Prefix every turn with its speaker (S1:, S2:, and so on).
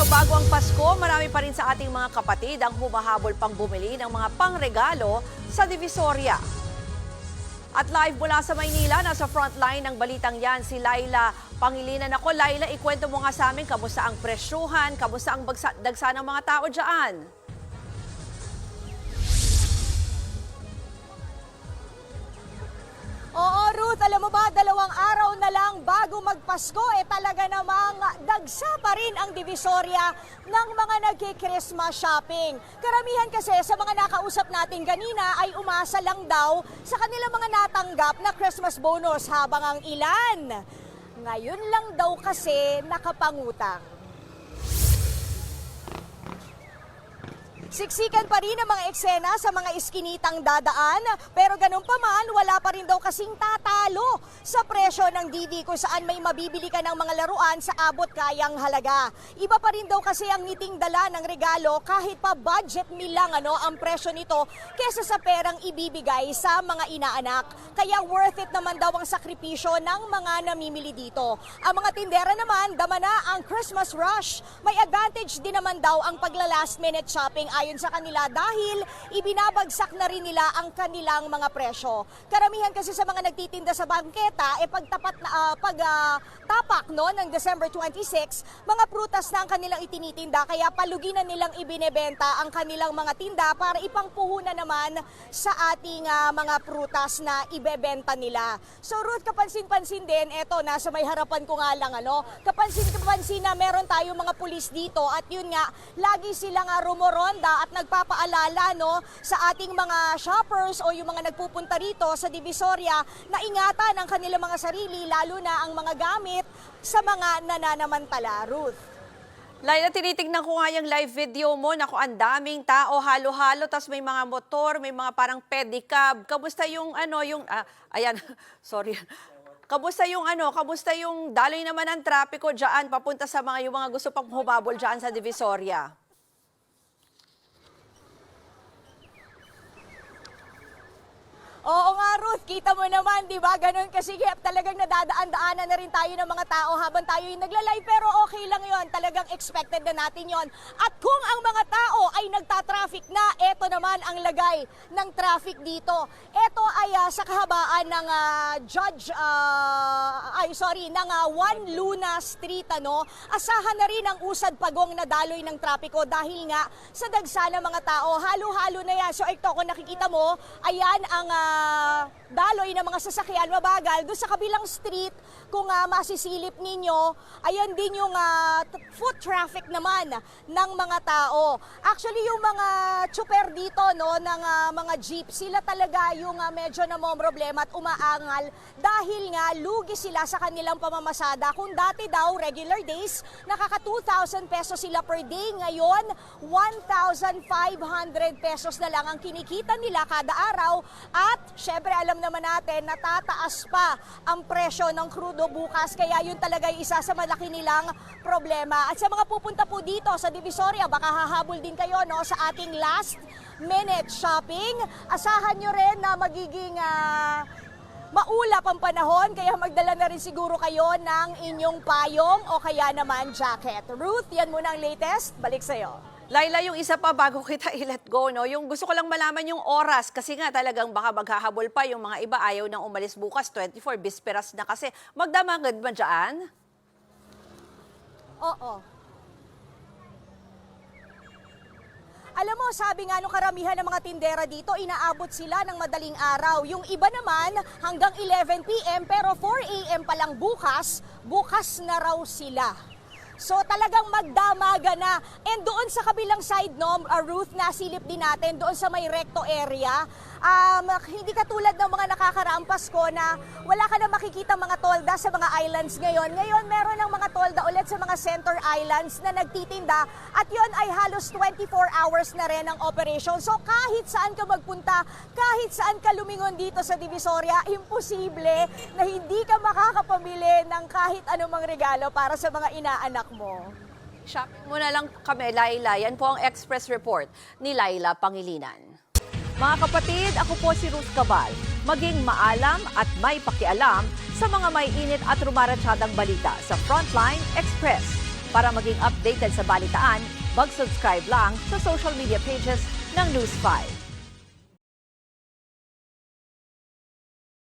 S1: Bago ang Pasko, marami pa rin sa ating mga kapatid ang humahabol pang bumili ng mga pangregalo sa Divisoria. At live mula sa Maynila, nasa frontline ng balitang yan si Laila Pangilinan. Ako, Laila, ikwento mo nga sa amin, kamusta ang presyuhan, kamusta ang dagsa ng mga tao dyan?
S2: Oo, Ruth, alam mo ba, 2 araw na lang bago magpasko, talaga namang dagsa pa rin ang Divisoria ng mga nagki-Christmas shopping. Karamihan kasi sa mga nakausap natin kanina ay umasa lang daw sa kanilang mga natanggap na Christmas bonus, habang ang ilan ngayon lang daw kasi nakapangutang. Siksikan pa rin ang mga eksena sa mga iskinitang dadaan, pero ganun pa man, wala pa rin daw kasing tatalo sa presyo ng DD kung saan may mabibili ka ng mga laruan sa abot kayang halaga. Iba pa rin daw kasi ang ngiting dala ng regalo kahit pa budget meal lang ang presyo nito kesa sa perang ibibigay sa mga inaanak. Kaya worth it naman daw ang sakripisyo ng mga namimili dito. Ang mga tindera naman, dama na ang Christmas rush. May advantage din naman daw ang pagla-last minute shopping ayon sa kanila dahil ibinabagsak na rin nila ang kanilang mga presyo. Karamihan kasi sa mga nagtitinda sa bangketa, pagtapak ng December 26, mga prutas na ang kanilang itinitinda, kaya palugi na nilang ibinebenta ang kanilang mga tinda para ipangpuhunan naman sa ating mga prutas na ibebenta nila. So Ruth, kapansin-pansin din, nasa may harapan ko nga lang, kapansin-pansin na meron tayong mga pulis dito at yun nga, lagi silang rumoronda at nagpapaalala sa ating mga shoppers o yung mga nagpupunta rito sa Divisoria na ingatan ang kanilang mga sarili, lalo na ang mga gamit sa mga nananamantala. Ruth.
S1: Laila, tinitignan ko nga yung live video mo. Naku, ang daming tao, halo-halo, tas may mga motor, may mga parang pedicab. Kamusta yung ayan, sorry. Kamusta yung daloy naman ng trapiko diyan papunta sa yung mga gusto pang humabol diyan sa Divisoria?
S2: Oo nga, Ruth, kita mo naman, di ba? Ganun kasi talagang nadadaan-daanan na rin tayo ng mga tao habang tayo yung nagla-live, pero okay lang yon, talagang expected na natin yon. At kung ang mga tao ay nagta-traffic na, eto naman ang lagay ng traffic dito. Eto ay sa kahabaan ng ng Juan Luna Street, Asahan na rin ang usad pagong na daloy ng trapiko dahil nga sa dagsa ng mga tao, halo-halo na yan. So ito, kung nakikita mo, ayan ang daloy ng mga sasakyan mabagal. Doon sa kabilang street, kung masisilip ninyo, ayan din yung foot traffic naman ng mga tao. Actually, yung mga tsuper dito ng mga jeep, sila talaga yung medyo namomroblema at umaangal dahil nga lugi sila sa kanilang pamamasada. Kung dati daw, regular days, nakaka 2,000 pesos sila per day. Ngayon, 1,500 pesos na lang ang kinikita nila kada araw. At syempre alam naman natin na tataas pa ang presyo ng krudo bukas, kaya yun talaga yung isa sa malaki nilang problema. At sa mga pupunta po dito sa Divisoria, baka hahabol din kayo sa ating last minute shopping. Asahan nyo rin na magiging maulap ang panahon, kaya magdala na rin siguro kayo ng inyong payong o kaya naman jacket. Ruth, yan muna ang latest. Balik sa'yo.
S1: Laila, yung isa pa bago kita i-let go, yung gusto ko lang malaman yung oras kasi nga talagang baka maghahabol pa yung mga iba, ayaw nang umalis bukas, 24, bisperas na kasi. Magdamagad ba dyan?
S2: Oo. Alam mo, sabi nga nung karamihan ng mga tindera dito, inaabot sila ng madaling araw. Yung iba naman hanggang 11 p.m. pero 4 a.m. pa lang bukas na raw sila. So talagang magdamaga na. And doon sa kabilang side, Ruth, nasilip din natin doon sa may recto area. Hindi katulad ng mga nakakaraang Pasko na wala ka na makikita mga tolda sa mga islands ngayon. Ngayon, meron ng mga tolda ulit sa mga center islands na nagtitinda at yon ay halos 24 hours na rin ang operation. So kahit saan ka magpunta, kahit saan ka lumingon dito sa Divisoria, imposible na hindi ka makakapamili ng kahit anumang regalo para sa mga inaanak mo.
S1: Shopping muna lang kami, Laila. Yan po ang Express Report ni Laila Pangilinan. Mga kapatid, ako po si Ruth Cabal. Maging maalam at may pakialam sa mga may init at rumaratsadang balita sa Frontline Express. Para maging updated sa balitaan, mag-subscribe lang sa social media pages ng News 5.